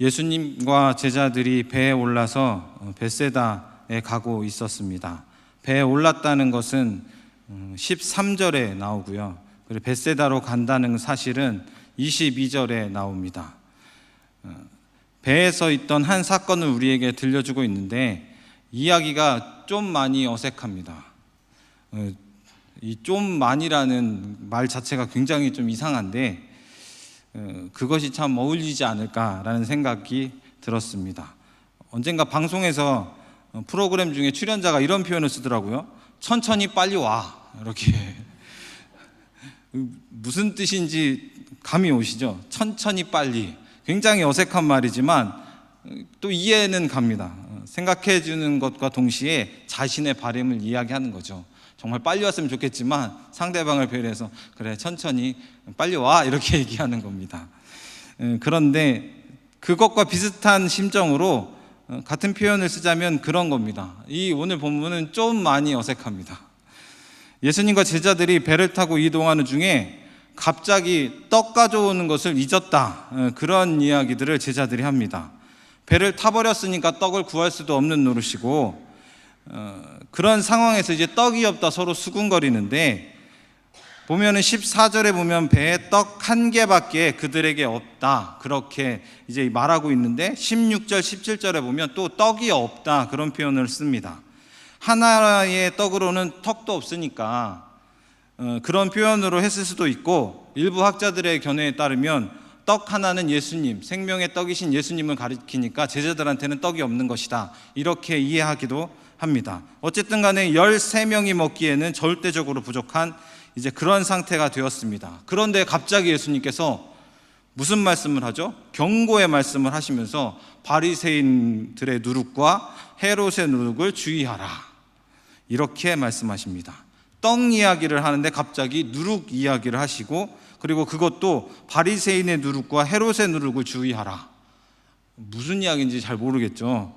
예수님과 제자들이 배에 올라서 벳세다에 가고 있었습니다. 배에 올랐다는 것은 13절에 나오고요. 그리고 벳세다로 간다는 사실은 22절에 나옵니다. 배에서 있던 한 사건을 우리에게 들려주고 있는데 이야기가 좀 많이 어색합니다. 이 좀 많이라는 말 자체가 굉장히 좀 이상한데 그것이 참 어울리지 않을까라는 생각이 들었습니다. 언젠가 방송에서 프로그램 중에 출연자가 이런 표현을 쓰더라고요. 천천히 빨리 와. 이렇게 무슨 뜻인지 감이 오시죠? 천천히 빨리. 굉장히 어색한 말이지만 또 이해는 갑니다. 생각해 주는 것과 동시에 자신의 바람을 이야기하는 거죠. 정말 빨리 왔으면 좋겠지만 상대방을 배려해서 그래 천천히 빨리 와 이렇게 얘기하는 겁니다. 그런데 그것과 비슷한 심정으로 같은 표현을 쓰자면 그런 겁니다. 이 오늘 본문은 좀 많이 어색합니다. 예수님과 제자들이 배를 타고 이동하는 중에 갑자기 떡 가져오는 것을 잊었다, 그런 이야기들을 제자들이 합니다. 배를 타버렸으니까 떡을 구할 수도 없는 노릇이고 그런 상황에서 이제 떡이 없다 서로 수군거리는데 보면은 14절에 보면 배에 떡 한 개밖에 그들에게 없다 그렇게 이제 말하고 있는데 16절 17절에 보면 또 떡이 없다 그런 표현을 씁니다. 하나의 떡으로는 턱도 없으니까 그런 표현으로 했을 수도 있고 일부 학자들의 견해에 따르면 떡 하나는 예수님, 생명의 떡이신 예수님을 가리키니까 제자들한테는 떡이 없는 것이다 이렇게 이해하기도 합니다. 어쨌든 간에 13명이 먹기에는 절대적으로 부족한 이제 그런 상태가 되었습니다. 그런데 갑자기 예수님께서 무슨 말씀을 하죠? 경고의 말씀을 하시면서 바리새인들의 누룩과 헤롯의 누룩을 주의하라 이렇게 말씀하십니다. 떡 이야기를 하는데 갑자기 누룩 이야기를 하시고 그리고 그것도 바리새인의 누룩과 헤롯의 누룩을 주의하라. 무슨 이야기인지 잘 모르겠죠.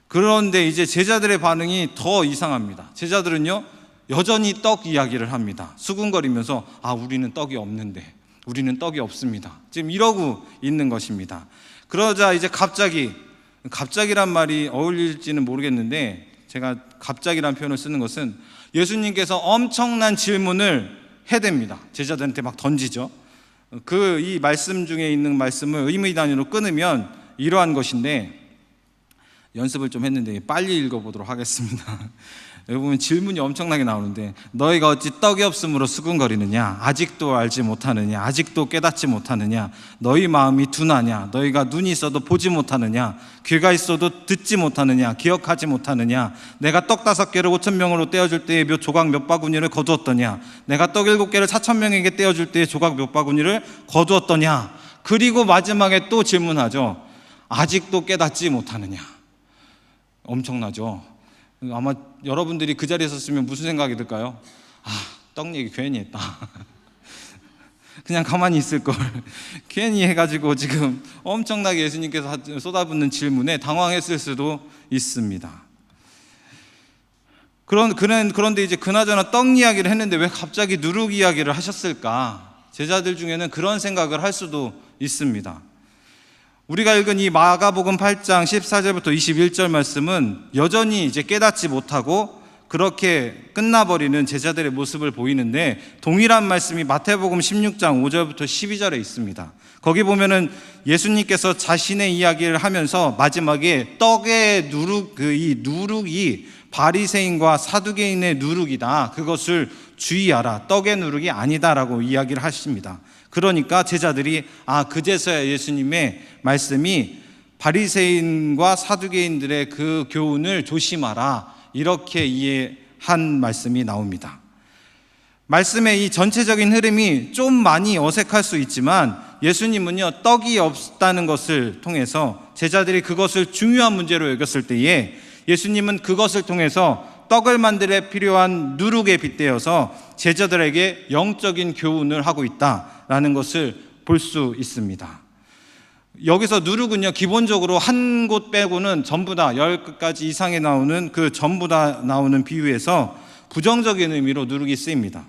그런데 이제 제자들의 반응이 더 이상합니다. 제자들은요 여전히 떡 이야기를 합니다. 수군거리면서 우리는 떡이 없는데, 우리는 떡이 없습니다. 지금 이러고 있는 것입니다. 그러자 이제 갑자기란 말이 어울릴지는 모르겠는데 제가 갑자기란 표현을 쓰는 것은 예수님께서 엄청난 질문을 해댑니다. 제자들한테 막 던지죠. 이 말씀 중에 있는 말씀을 의미 단위로 끊으면 이러한 것인데 연습을 좀 했는데 빨리 읽어보도록 하겠습니다. 여기 보면 질문이 엄청나게 나오는데 너희가 어찌 떡이 없으므로 수군거리느냐, 아직도 알지 못하느냐, 아직도 깨닫지 못하느냐, 너희 마음이 둔하냐, 너희가 눈이 있어도 보지 못하느냐, 귀가 있어도 듣지 못하느냐, 기억하지 못하느냐, 내가 떡 5개를 5,000명으로 떼어줄 때에 조각 몇 바구니를 거두었더냐, 내가 떡 7개를 4,000명에게 떼어줄 때에 조각 몇 바구니를 거두었더냐. 그리고 마지막에 또 질문하죠. 아직도 깨닫지 못하느냐. 엄청나죠. 아마 여러분들이 그 자리에 섰으면 무슨 생각이 들까요? 떡 얘기 괜히 했다. 그냥 가만히 있을 걸. 괜히 해가지고 지금 엄청나게 예수님께서 쏟아붓는 질문에 당황했을 수도 있습니다. 그런데 이제 그나저나 떡 이야기를 했는데 왜 갑자기 누룩 이야기를 하셨을까? 제자들 중에는 그런 생각을 할 수도 있습니다. 우리가 읽은 이 마가복음 8장 14절부터 21절 말씀은 여전히 이제 깨닫지 못하고 그렇게 끝나버리는 제자들의 모습을 보이는데 동일한 말씀이 마태복음 16장 5절부터 12절에 있습니다. 거기 보면은 예수님께서 자신의 이야기를 하면서 마지막에 떡의 누룩, 이 누룩이 바리새인과 사두개인의 누룩이다. 그것을 주의하라. 떡의 누룩이 아니다라고 이야기를 하십니다. 그러니까 제자들이 그제서야 예수님의 말씀이 바리새인과 사두개인들의 그 교훈을 조심하라 이렇게 이해한 말씀이 나옵니다. 말씀의 이 전체적인 흐름이 좀 많이 어색할 수 있지만 예수님은요 떡이 없다는 것을 통해서 제자들이 그것을 중요한 문제로 여겼을 때에 예수님은 그것을 통해서 떡을 만들에 필요한 누룩에 빗대어서 제자들에게 영적인 교훈을 하고 있다라는 것을 볼 수 있습니다. 여기서 누룩은요 기본적으로 한 곳 빼고는 전부 다 10가지 이상에 나오는 그 전부 다 나오는 비유에서 부정적인 의미로 누룩이 쓰입니다.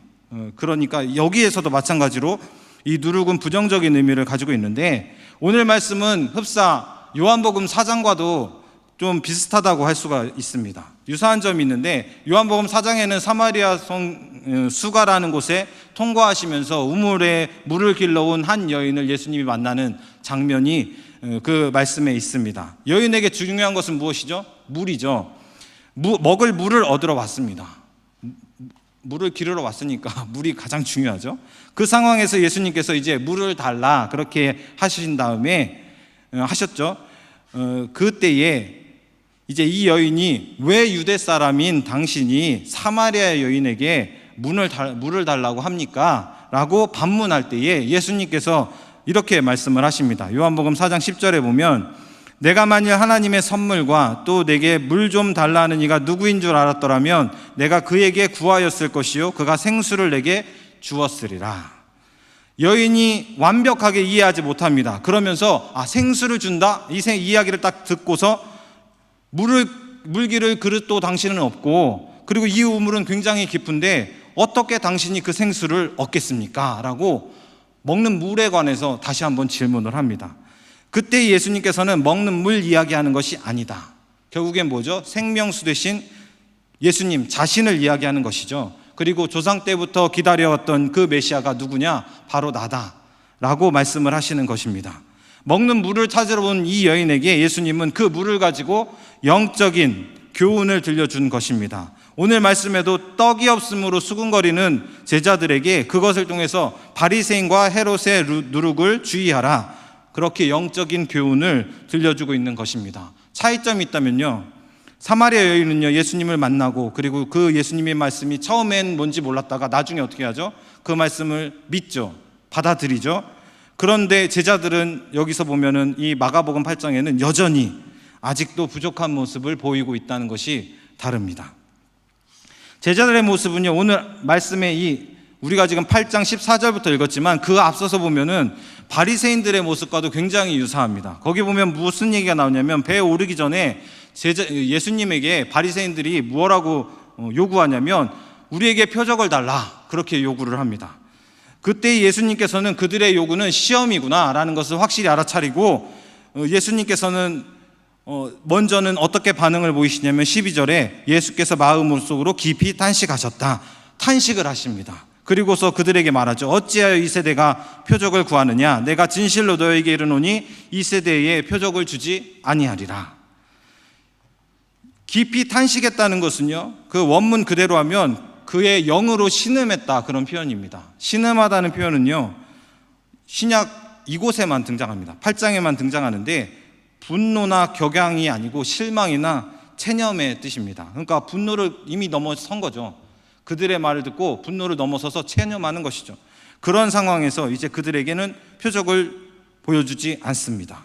그러니까 여기에서도 마찬가지로 이 누룩은 부정적인 의미를 가지고 있는데 오늘 말씀은 흡사 요한복음 4장과도 좀 비슷하다고 할 수가 있습니다. 유사한 점이 있는데 요한복음 4장에는 사마리아 성 수가라는 곳에 통과하시면서 우물에 물을 길러온 한 여인을 예수님이 만나는 장면이 그 말씀에 있습니다. 여인에게 중요한 것은 무엇이죠? 물이죠. 먹을 물을 얻으러 왔습니다. 물을 기르러 왔으니까 물이 가장 중요하죠. 그 상황에서 예수님께서 이제 물을 달라 그렇게 하신 다음에 하셨죠. 그때에 이제 이 여인이 왜 유대 사람인 당신이 사마리아 여인에게 물을 달라고 합니까? 라고 반문할 때에 예수님께서 이렇게 말씀을 하십니다. 요한복음 4장 10절에 보면 내가 만일 하나님의 선물과 또 내게 물 좀 달라는 이가 누구인 줄 알았더라면 내가 그에게 구하였을 것이요 그가 생수를 내게 주었으리라. 여인이 완벽하게 이해하지 못합니다. 그러면서 생수를 준다? 이 이야기를 딱 듣고서 물기를 그릇도 당신은 없고 그리고 이 우물은 굉장히 깊은데 어떻게 당신이 그 생수를 얻겠습니까? 라고 먹는 물에 관해서 다시 한번 질문을 합니다. 그때 예수님께서는 먹는 물 이야기하는 것이 아니다. 결국엔 뭐죠? 생명수 되신 예수님 자신을 이야기하는 것이죠. 그리고 조상 때부터 기다려왔던 그 메시아가 누구냐? 바로 나다 라고 말씀을 하시는 것입니다. 먹는 물을 찾으러 온 이 여인에게 예수님은 그 물을 가지고 영적인 교훈을 들려준 것입니다. 오늘 말씀에도 떡이 없음으로 수군거리는 제자들에게 그것을 통해서 바리새인과 헤롯의 누룩을 주의하라, 그렇게 영적인 교훈을 들려주고 있는 것입니다. 차이점이 있다면요, 사마리아 여인은요 예수님을 만나고 그리고 그 예수님의 말씀이 처음엔 뭔지 몰랐다가 나중에 어떻게 하죠? 그 말씀을 믿죠, 받아들이죠. 그런데 제자들은 여기서 보면은 이 마가복음 8장에는 여전히 아직도 부족한 모습을 보이고 있다는 것이 다릅니다. 제자들의 모습은요, 오늘 말씀에 우리가 지금 8장 14절부터 읽었지만 그 앞서서 보면은 바리새인들의 모습과도 굉장히 유사합니다. 거기 보면 무슨 얘기가 나오냐면 배에 오르기 전에 예수님에게 바리새인들이 뭐라고 요구하냐면 우리에게 표적을 달라, 그렇게 요구를 합니다. 그때 예수님께서는 그들의 요구는 시험이구나 라는 것을 확실히 알아차리고 예수님께서는 먼저는 어떻게 반응을 보이시냐면 12절에 예수께서 마음속으로 깊이 탄식하셨다, 탄식을 하십니다. 그리고서 그들에게 말하죠. 어찌하여 이 세대가 표적을 구하느냐? 내가 진실로 너에게 이르노니 이 세대에 표적을 주지 아니하리라. 깊이 탄식했다는 것은요, 그 원문 그대로 하면 그의 영으로 신음했다, 그런 표현입니다. 신음하다는 표현은요 신약 이곳에만 등장합니다. 8장에만 등장하는데 분노나 격양이 아니고 실망이나 체념의 뜻입니다. 그러니까 분노를 이미 넘어선 거죠. 그들의 말을 듣고 분노를 넘어서서 체념하는 것이죠. 그런 상황에서 이제 그들에게는 표적을 보여주지 않습니다.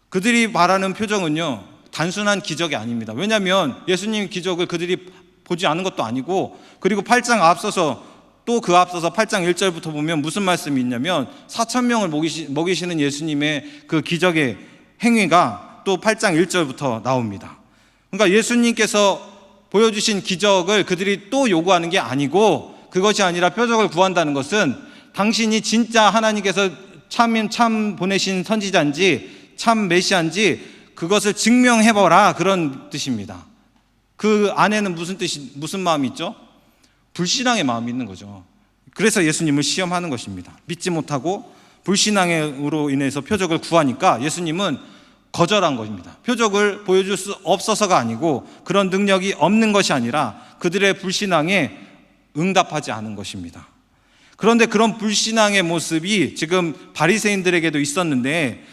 그들이 말하는 표적은요 단순한 기적이 아닙니다. 왜냐하면 예수님 기적을 그들이 보지 않은 것도 아니고, 그리고 8장 앞서서 또 그 앞서서 8장 1절부터 보면 무슨 말씀이 있냐면 4,000명을 먹이시는 예수님의 그 기적의 행위가 또 8장 1절부터 나옵니다. 그러니까 예수님께서 보여주신 기적을 그들이 또 요구하는 게 아니고, 그것이 아니라 표적을 구한다는 것은 당신이 진짜 하나님께서 참 보내신 선지자인지 참 메시아인지 그것을 증명해보라, 그런 뜻입니다. 그 안에는 무슨 마음이 있죠? 불신앙의 마음이 있는 거죠. 그래서 예수님을 시험하는 것입니다. 믿지 못하고 불신앙으로 인해서 표적을 구하니까 예수님은 거절한 것입니다. 표적을 보여줄 수 없어서가 아니고 그런 능력이 없는 것이 아니라 그들의 불신앙에 응답하지 않은 것입니다. 그런데 그런 불신앙의 모습이 지금 바리새인들에게도 있었는데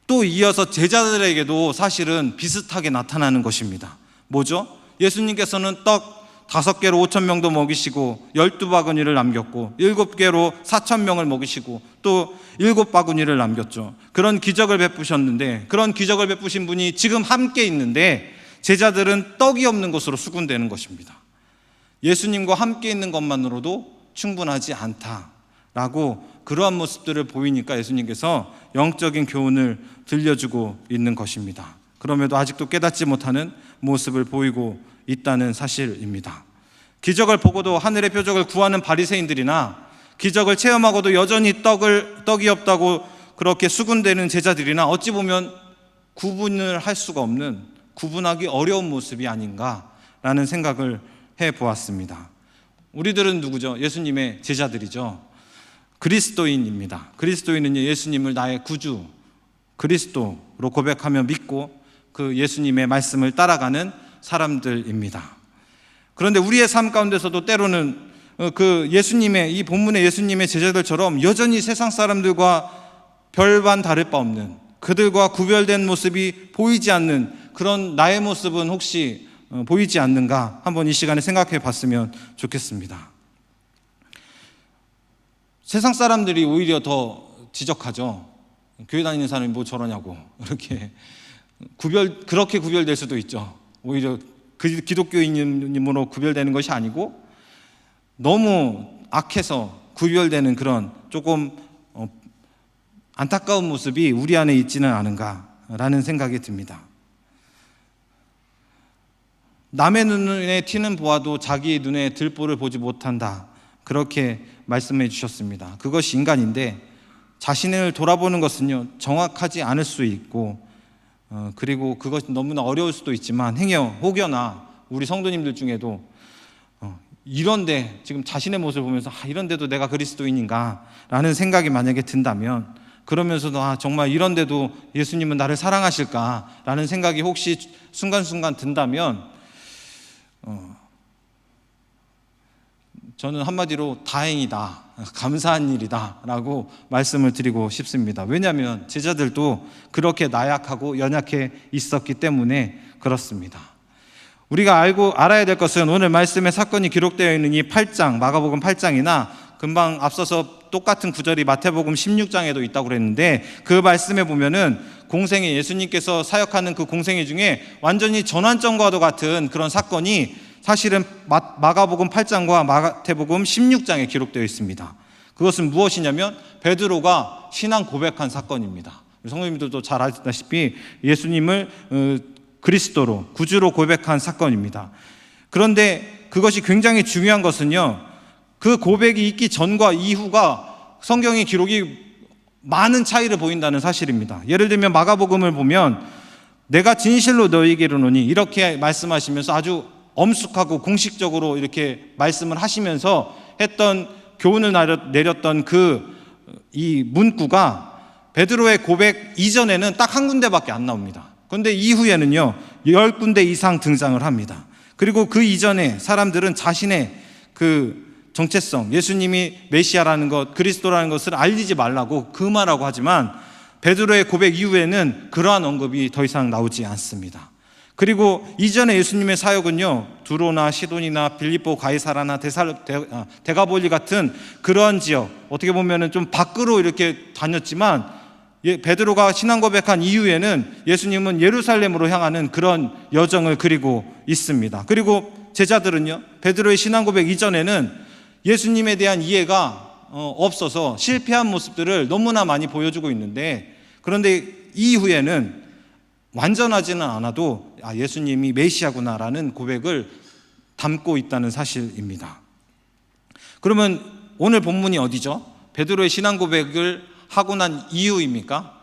또 이어서 제자들에게도 사실은 비슷하게 나타나는 것입니다. 뭐죠? 예수님께서는 떡 5개로 5,000명도 먹이시고 12바구니를 남겼고 7개로 4,000명을 먹이시고 또 7바구니를 남겼죠. 그런 기적을 베푸셨는데, 그런 기적을 베푸신 분이 지금 함께 있는데 제자들은 떡이 없는 것으로 수군대는 것입니다. 예수님과 함께 있는 것만으로도 충분하지 않다라고 그러한 모습들을 보이니까 예수님께서 영적인 교훈을 들려주고 있는 것입니다. 그럼에도 아직도 깨닫지 못하는 모습을 보이고 있다는 사실입니다. 기적을 보고도 하늘의 표적을 구하는 바리새인들이나 기적을 체험하고도 여전히 떡이 없다고 그렇게 수군대는 제자들이나 어찌 보면 구분을 할 수가 없는, 구분하기 어려운 모습이 아닌가라는 생각을 해보았습니다. 우리들은 누구죠? 예수님의 제자들이죠. 그리스도인입니다. 그리스도인은 예수님을 나의 구주, 그리스도로 고백하며 믿고 그 예수님의 말씀을 따라가는 사람들입니다. 그런데 우리의 삶 가운데서도 때로는 그 예수님의, 이 본문의 예수님의 제자들처럼 여전히 세상 사람들과 별반 다를 바 없는, 그들과 구별된 모습이 보이지 않는 그런 나의 모습은 혹시 보이지 않는가 한번 이 시간에 생각해 봤으면 좋겠습니다. 세상 사람들이 오히려 더 지적하죠. 교회 다니는 사람이 뭐 저러냐고, 이렇게 그렇게 구별될 수도 있죠. 오히려 기독교인으로 구별되는 것이 아니고 너무 악해서 구별되는 그런 조금 안타까운 모습이 우리 안에 있지는 않은가라는 생각이 듭니다. 남의 눈에 티는 보아도 자기 눈에 들보를 보지 못한다, 그렇게 말씀해 주셨습니다. 그것이 인간인데 자신을 돌아보는 것은요 정확하지 않을 수 있고 그리고 그것이 너무나 어려울 수도 있지만 혹여나 우리 성도님들 중에도 이런데 지금 자신의 모습을 보면서 이런데도 내가 그리스도인인가 라는 생각이 만약에 든다면, 그러면서도 정말 이런데도 예수님은 나를 사랑하실까 라는 생각이 혹시 순간순간 든다면 저는 한마디로 다행이다, 감사한 일이다 라고 말씀을 드리고 싶습니다. 왜냐하면 제자들도 그렇게 나약하고 연약해 있었기 때문에 그렇습니다. 우리가 알아야 될 것은 오늘 말씀에 사건이 기록되어 있는 이 8장, 마가복음 8장이나 금방 앞서서 똑같은 구절이 마태복음 16장에도 있다고 그랬는데, 그 말씀에 보면은 공생애, 예수님께서 사역하는 그 공생애 중에 완전히 전환점과도 같은 그런 사건이 사실은 마가복음 8장과 마태복음 16장에 기록되어 있습니다. 그것은 무엇이냐면 베드로가 신앙 고백한 사건입니다. 성도님들도 잘 아시다시피 예수님을 그리스도로, 구주로 고백한 사건입니다. 그런데 그것이 굉장히 중요한 것은요, 그 고백이 있기 전과 이후가 성경의 기록이 많은 차이를 보인다는 사실입니다. 예를 들면 마가복음을 보면 내가 진실로 너희에게 이르노니 이렇게 말씀하시면서 아주 엄숙하고 공식적으로 이렇게 말씀을 하시면서 했던 교훈을 내렸던 이 문구가 베드로의 고백 이전에는 딱 한 군데밖에 안 나옵니다. 그런데 이후에는요 10군데 이상 등장을 합니다. 그리고 그 이전에 사람들은 자신의 그 정체성, 예수님이 메시아라는 것, 그리스도라는 것을 알리지 말라고 금하라고 하지만 베드로의 고백 이후에는 그러한 언급이 더 이상 나오지 않습니다. 그리고 이전에 예수님의 사역은요 두로나 시돈이나 빌립보, 가이사라나 데가볼리 같은 그러한 지역, 어떻게 보면은 좀 밖으로 이렇게 다녔지만 베드로가 신앙 고백한 이후에는 예수님은 예루살렘으로 향하는 그런 여정을 그리고 있습니다. 그리고 제자들은요 베드로의 신앙 고백 이전에는 예수님에 대한 이해가 없어서 실패한 모습들을 너무나 많이 보여주고 있는데, 그런데 이후에는 완전하지는 않아도 예수님이 메시아구나라는 고백을 담고 있다는 사실입니다. 그러면 오늘 본문이 어디죠? 베드로의 신앙 고백을 하고 난 이후입니까?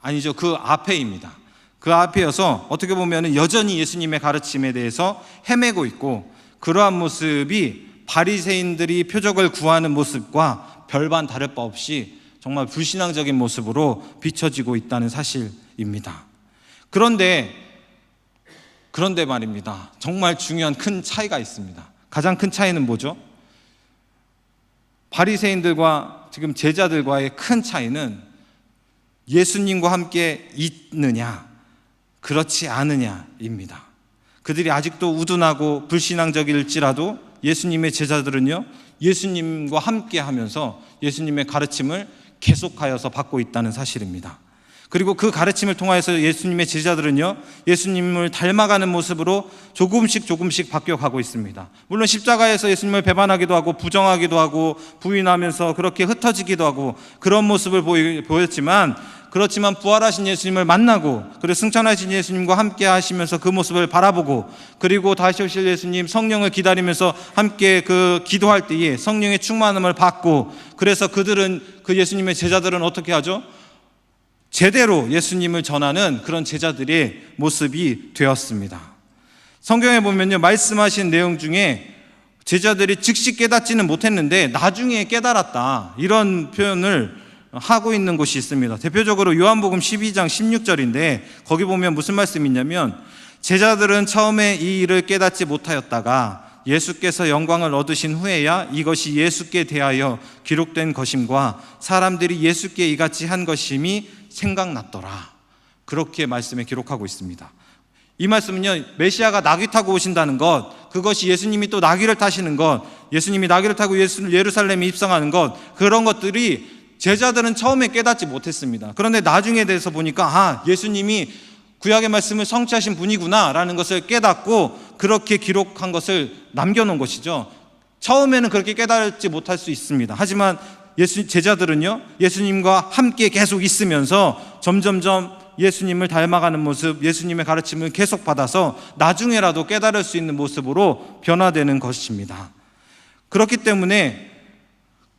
아니죠. 그 앞에입니다. 그 앞에여서 어떻게 보면 여전히 예수님의 가르침에 대해서 헤매고 있고, 그러한 모습이 바리새인들이 표적을 구하는 모습과 별반 다를 바 없이 정말 불신앙적인 모습으로 비춰지고 있다는 사실입니다. 그런데 말입니다. 정말 중요한 큰 차이가 있습니다. 가장 큰 차이는 뭐죠? 바리새인들과 지금 제자들과의 큰 차이는 예수님과 함께 있느냐, 그렇지 않느냐입니다. 그들이 아직도 우둔하고 불신앙적일지라도 예수님의 제자들은요 예수님과 함께 하면서 예수님의 가르침을 계속하여서 받고 있다는 사실입니다. 그리고 그 가르침을 통하여서 예수님의 제자들은요 예수님을 닮아가는 모습으로 조금씩 바뀌어가고 있습니다. 물론 십자가에서 예수님을 배반하기도 하고 부정하기도 하고 부인하면서 그렇게 흩어지기도 하고 그런 모습을 보였지만, 그렇지만 부활하신 예수님을 만나고 그리고 승천하신 예수님과 함께 하시면서 그 모습을 바라보고, 그리고 다시 오실 예수님 성령을 기다리면서 함께 그 기도할 때에 성령의 충만함을 받고, 그래서 그 예수님의 제자들은 어떻게 하죠? 제대로 예수님을 전하는 그런 제자들의 모습이 되었습니다. 성경에 보면요, 말씀하신 내용 중에 제자들이 즉시 깨닫지는 못했는데 나중에 깨달았다, 이런 표현을 하고 있는 곳이 있습니다. 대표적으로 요한복음 12장 16절인데 거기 보면 무슨 말씀이 있냐면, 제자들은 처음에 이 일을 깨닫지 못하였다가 예수께서 영광을 얻으신 후에야 이것이 예수께 대하여 기록된 것임과 사람들이 예수께 이같이 한 것임이 생각났더라, 그렇게 말씀에 기록하고 있습니다. 이 말씀은요, 메시아가 나귀 타고 오신다는 것, 그것이 예수님이 또 나귀를 타시는 것, 예수님이 나귀를 타고 예루살렘에 입성하는 것, 그런 것들이 제자들은 처음에 깨닫지 못했습니다. 그런데 나중에 대해서 보니까 예수님이 구약의 말씀을 성취하신 분이구나 라는 것을 깨닫고 그렇게 기록한 것을 남겨놓은 것이죠. 처음에는 그렇게 깨닫지 못할 수 있습니다. 하지만 제자들은요, 예수님과 함께 계속 있으면서 점점점 예수님을 닮아가는 모습, 예수님의 가르침을 계속 받아서 나중에라도 깨달을 수 있는 모습으로 변화되는 것입니다. 그렇기 때문에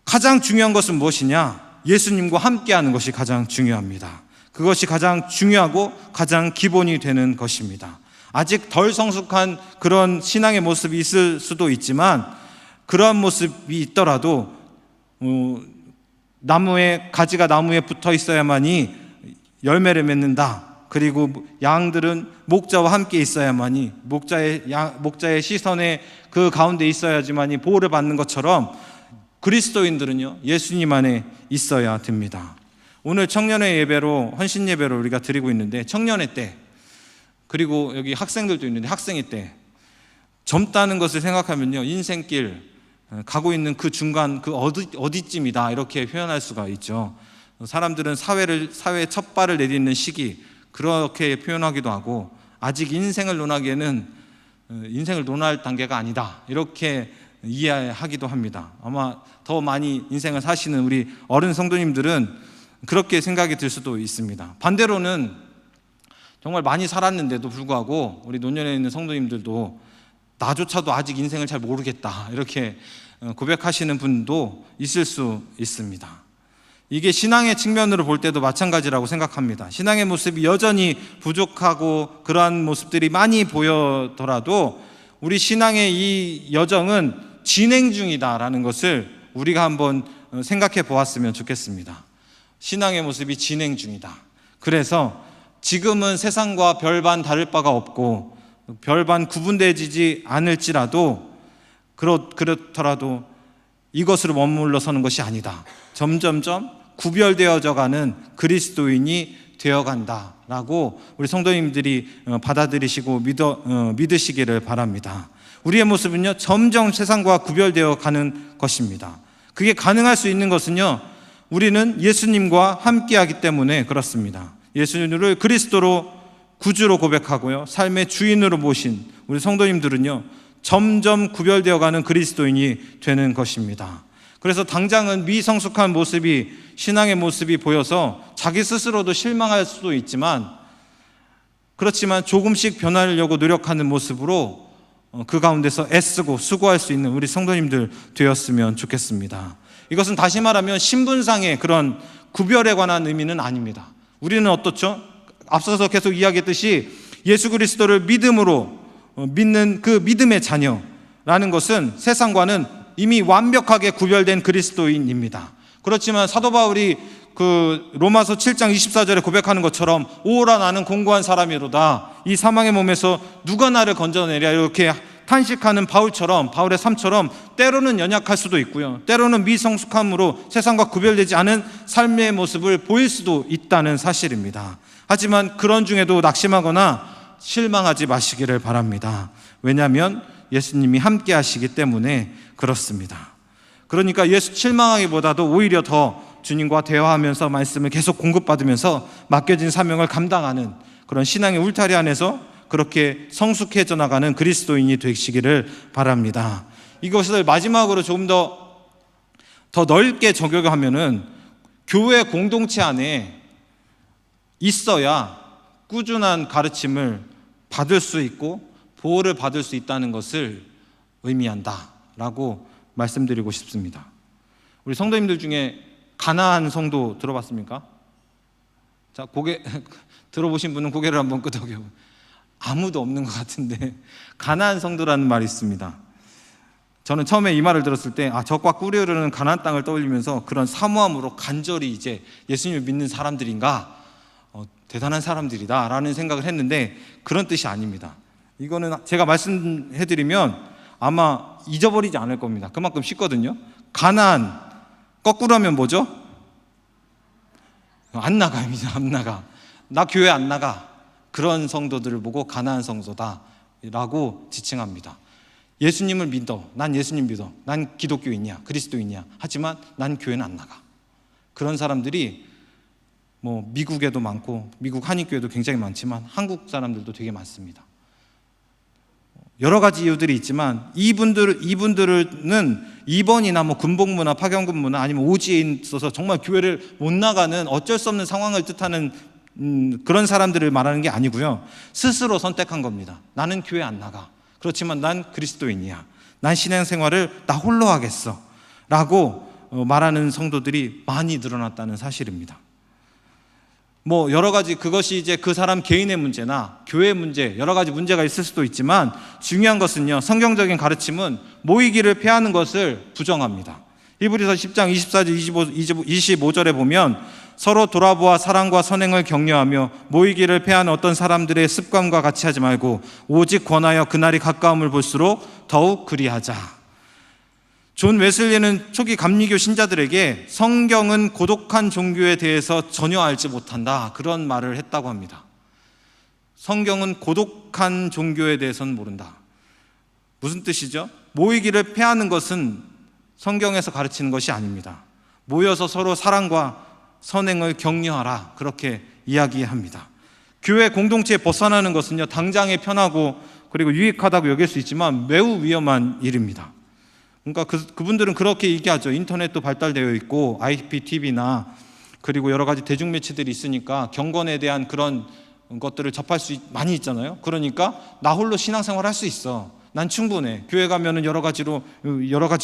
가장 중요한 것은 무엇이냐? 예수님과 함께하는 것이 가장 중요합니다. 그것이 가장 중요하고 가장 기본이 되는 것입니다. 아직 덜 성숙한 그런 신앙의 모습이 있을 수도 있지만, 그러한 모습이 있더라도 가지가 나무에 붙어 있어야만이 열매를 맺는다. 그리고 양들은 목자와 함께 있어야만이, 목자의 시선에 그 가운데 있어야지만이 보호를 받는 것처럼 그리스도인들은요, 예수님 안에 있어야 됩니다. 오늘 청년의 예배로, 헌신 예배로 우리가 드리고 있는데, 청년의 때, 그리고 여기 학생들도 있는데 학생의 때, 젊다는 것을 생각하면요, 인생길 가고 있는 그 중간, 그 어디쯤이다, 이렇게 표현할 수가 있죠. 사람들은 사회에 첫 발을 내딛는 시기, 그렇게 표현하기도 하고, 아직 인생을 논하기에는 인생을 논할 단계가 아니다, 이렇게 이해하기도 합니다. 아마 더 많이 인생을 사시는 우리 어른 성도님들은 그렇게 생각이 들 수도 있습니다. 반대로는 정말 많이 살았는데도 불구하고 우리 노년에 있는 성도님들도 나조차도 아직 인생을 잘 모르겠다, 이렇게 고백하시는 분도 있을 수 있습니다. 이게 신앙의 측면으로 볼 때도 마찬가지라고 생각합니다. 신앙의 모습이 여전히 부족하고 그러한 모습들이 많이 보여더라도 우리 신앙의 이 여정은 진행 중이다라는 것을 우리가 한번 생각해 보았으면 좋겠습니다. 신앙의 모습이 진행 중이다. 그래서 지금은 세상과 별반 다를 바가 없고 별반 구분되지 않을지라도, 그렇더라도 이것으로 머물러서는 것이 아니다. 점점점 구별되어져 가는 그리스도인이 되어간다라고 우리 성도님들이 받아들이시고 믿으시기를 바랍니다. 우리의 모습은요, 점점 세상과 구별되어 가는 것입니다. 그게 가능할 수 있는 것은요, 우리는 예수님과 함께하기 때문에 그렇습니다. 예수님을 그리스도로 구주로 고백하고요, 삶의 주인으로 모신 우리 성도님들은요, 점점 구별되어 가는 그리스도인이 되는 것입니다. 그래서 당장은 미성숙한 모습이, 신앙의 모습이 보여서 자기 스스로도 실망할 수도 있지만, 그렇지만 조금씩 변하려고 노력하는 모습으로 그 가운데서 애쓰고 수고할 수 있는 우리 성도님들 되었으면 좋겠습니다. 이것은 다시 말하면 신분상의 그런 구별에 관한 의미는 아닙니다. 우리는 어떻죠? 앞서서 계속 이야기했듯이 예수 그리스도를 믿음으로 믿는 그 믿음의 자녀라는 것은 세상과는 이미 완벽하게 구별된 그리스도인입니다. 그렇지만 사도 바울이 그 로마서 7장 24절에 고백하는 것처럼, 오라 나는 공고한 사람이로다, 이 사망의 몸에서 누가 나를 건져내랴, 이렇게 탄식하는 바울의 삶처럼 때로는 연약할 수도 있고요, 때로는 미성숙함으로 세상과 구별되지 않은 삶의 모습을 보일 수도 있다는 사실입니다. 하지만 그런 중에도 낙심하거나 실망하지 마시기를 바랍니다. 왜냐하면 예수님이 함께 하시기 때문에 그렇습니다. 그러니까 실망하기보다도 오히려 더 주님과 대화하면서 말씀을 계속 공급받으면서 맡겨진 사명을 감당하는 그런 신앙의 울타리 안에서 그렇게 성숙해져 나가는 그리스도인이 되시기를 바랍니다. 이것을 마지막으로 조금 더 넓게 적용하면은, 교회 공동체 안에 있어야 꾸준한 가르침을 받을 수 있고 보호를 받을 수 있다는 것을 의미한다라고 말씀드리고 싶습니다. 우리 성도님들 중에 가나안 성도 들어봤습니까? 자, 고개 들어보신 분은 고개를 한번 끄덕여. 아무도 없는 것 같은데 가나안 성도라는 말이 있습니다. 저는 처음에 이 말을 들었을 때 적과 꿀이 흐르는 가나안 땅을 떠올리면서 그런 사모함으로 간절히 이제 예수님을 믿는 사람들인가, 대단한 사람들이다 라는 생각을 했는데 그런 뜻이 아닙니다. 이거는 제가 말씀해드리면 아마 잊어버리지 않을 겁니다. 그만큼 쉽거든요. 가나안 거꾸로 하면 뭐죠? 안 나가입니다. 안 나가. 나 교회 안 나가. 그런 성도들을 보고 가나안 성도다 라고 지칭합니다. 예수님을 믿어. 난 예수님 믿어. 난 기독교인이야. 그리스도인이야. 하지만 난 교회는 안 나가. 그런 사람들이 미국에도 많고 미국 한인교회도 굉장히 많지만 한국 사람들도 되게 많습니다. 여러 가지 이유들이 있지만 이분들은 2번이나 군복무나 파견근무나 아니면 오지에 있어서 정말 교회를 못 나가는 어쩔 수 없는 상황을 뜻하는 그런 사람들을 말하는 게 아니고요. 스스로 선택한 겁니다. 나는 교회 안 나가. 그렇지만 난 그리스도인이야. 난 신앙생활을 나 홀로 하겠어 라고 말하는 성도들이 많이 늘어났다는 사실입니다. 여러 가지 그것이 이제 그 사람 개인의 문제나 교회 문제, 여러 가지 문제가 있을 수도 있지만 중요한 것은요, 성경적인 가르침은 모이기를 피하는 것을 부정합니다. 히브리서 10장 24절 25절에 보면 서로 돌아보아 사랑과 선행을 격려하며 모이기를 패하는 어떤 사람들의 습관과 같이 하지 말고 오직 권하여 그날이 가까움을 볼수록 더욱 그리하자. 존 웨슬리는 초기 감리교 신자들에게 성경은 고독한 종교에 대해서 전혀 알지 못한다, 그런 말을 했다고 합니다. 성경은 고독한 종교에 대해서는 모른다. 무슨 뜻이죠? 모이기를 패하는 것은 성경에서 가르치는 것이 아닙니다. 모여서 서로 사랑과 선행을 격려하라, 그렇게 이야기합니다. 교회 공동체에 벗어나는 것은요, 당장에 편하고 그리고 유익하다고 여길 수 있지만 매우 위험한 일입니다. 그러니까 그분들은 그렇게 얘기하죠. 인터넷도 발달되어 있고 IPTV나 그리고 여러 가지 대중매체들이 있으니까 경건에 대한 그런 것들을 접할 수 많이 있잖아요. 그러니까 나 홀로 신앙생활 할 수 있어. 난 충분해. 교회 가면은 여러 가지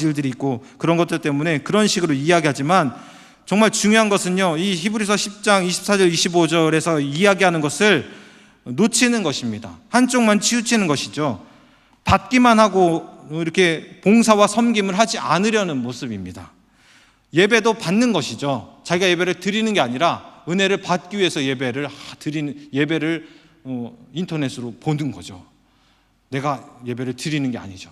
일들이 있고 그런 것들 때문에 그런 식으로 이야기하지만 정말 중요한 것은요, 이 히브리서 10장 24절 25절에서 이야기하는 것을 놓치는 것입니다. 한쪽만 치우치는 것이죠. 받기만 하고 이렇게 봉사와 섬김을 하지 않으려는 모습입니다. 예배도 받는 것이죠. 자기가 예배를 드리는 게 아니라 은혜를 받기 위해서 예배를 인터넷으로 보는 거죠. 내가 예배를 드리는 게 아니죠.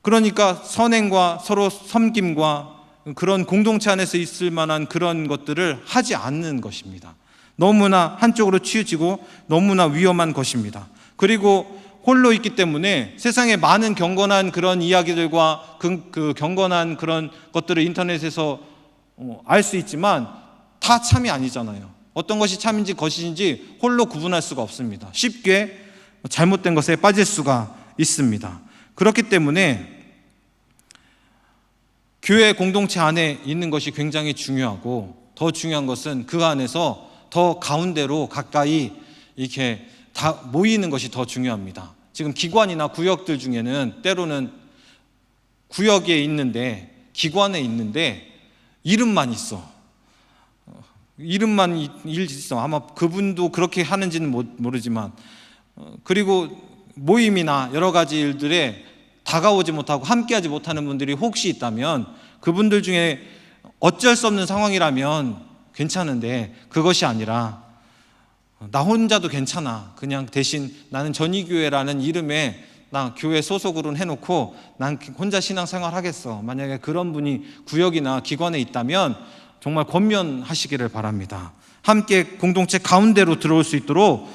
그러니까 선행과 서로 섬김과 그런 공동체 안에서 있을 만한 그런 것들을 하지 않는 것입니다. 너무나 한쪽으로 치우치고 너무나 위험한 것입니다. 그리고 홀로 있기 때문에 세상에 많은 경건한 그런 이야기들과 그 경건한 그런 것들을 인터넷에서 알 수 있지만 다 참이 아니잖아요. 어떤 것이 참인지 것인지 홀로 구분할 수가 없습니다. 쉽게 잘못된 것에 빠질 수가 있습니다. 그렇기 때문에 교회 공동체 안에 있는 것이 굉장히 중요하고 더 중요한 것은 그 안에서 더 가운데로 가까이 이렇게 다 모이는 것이 더 중요합니다. 지금 기관이나 구역들 중에는 때로는 구역에 있는데 기관에 있는데 이름만 있어. 이름만 있어. 아마 그분도 그렇게 하는지는 모르지만 그리고 모임이나 여러 가지 일들에 다가오지 못하고 함께하지 못하는 분들이 혹시 있다면 그분들 중에 어쩔 수 없는 상황이라면 괜찮은데 그것이 아니라 나 혼자도 괜찮아. 그냥 대신 나는 전이교회라는 이름에 나 교회 소속으로는 해놓고 난 혼자 신앙생활 하겠어. 만약에 그런 분이 구역이나 기관에 있다면 정말 권면하시기를 바랍니다. 함께 공동체 가운데로 들어올 수 있도록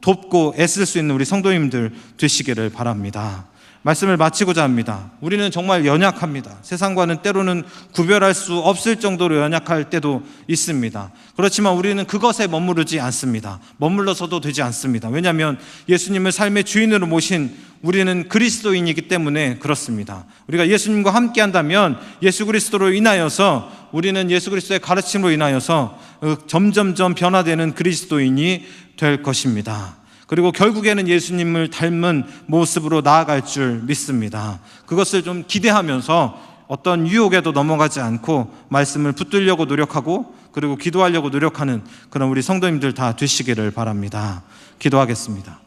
돕고 애쓸 수 있는 우리 성도님들 되시기를 바랍니다. 말씀을 마치고자 합니다. 우리는 정말 연약합니다. 세상과는 때로는 구별할 수 없을 정도로 연약할 때도 있습니다. 그렇지만 우리는 그것에 머무르지 않습니다. 머물러서도 되지 않습니다. 왜냐하면 예수님을 삶의 주인으로 모신 우리는 그리스도인이기 때문에 그렇습니다. 우리가 예수님과 함께 한다면 예수 그리스도로 인하여서 우리는 예수 그리스도의 가르침으로 인하여서 점점점 변화되는 그리스도인이 될 것입니다. 그리고 결국에는 예수님을 닮은 모습으로 나아갈 줄 믿습니다. 그것을 좀 기대하면서 어떤 유혹에도 넘어가지 않고 말씀을 붙들려고 노력하고 그리고 기도하려고 노력하는 그런 우리 성도님들 다 되시기를 바랍니다. 기도하겠습니다.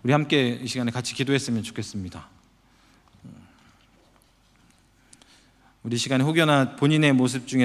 우리 함께 이 시간에 같이 기도했으면 좋겠습니다. 우리 시간에 혹여나 본인의 모습 중에